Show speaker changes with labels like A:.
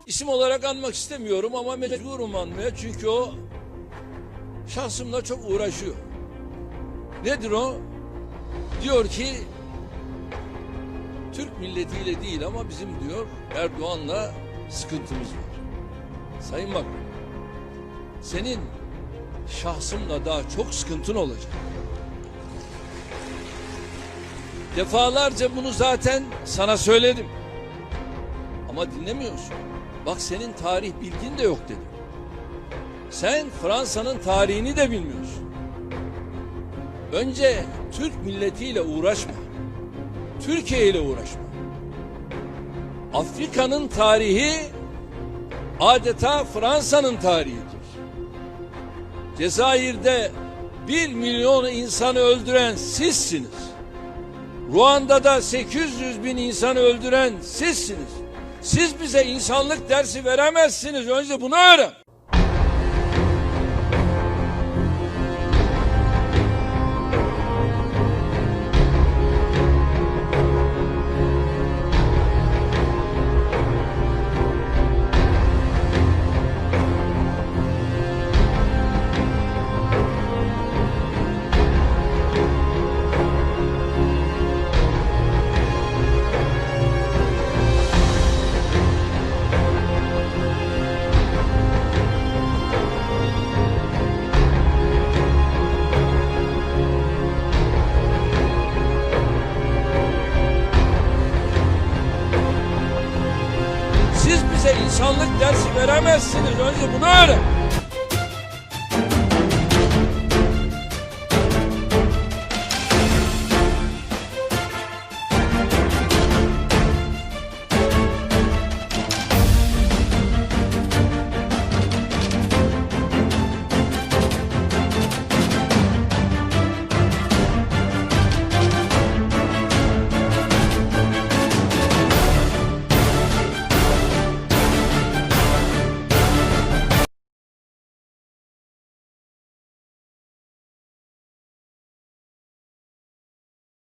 A: İsim olarak anmak istemiyorum ama mecburum anmaya, çünkü o şahsımla çok uğraşıyor. Nedir o? Diyor ki Türk milletiyle değil ama bizim diyor Erdoğan'la sıkıntımız var. Sayın Bakan, senin şahsımla daha çok sıkıntın olacak. Defalarca bunu zaten sana söyledim. Ama dinlemiyorsun. Bak, senin tarih bilgin de yok dedim. Sen Fransa'nın tarihini de bilmiyorsun. Önce Türk milletiyle uğraşma. Türkiye ile uğraşma. Afrika'nın tarihi adeta Fransa'nın tarihidir. Cezayir'de 1 milyon insanı öldüren sizsiniz. Ruanda'da 800 bin insanı öldüren sizsiniz. Siz bize insanlık dersi veremezsiniz. Önce bunu öğren. Siz bize insanlık dersi veremezsiniz. Önce bunu öğren.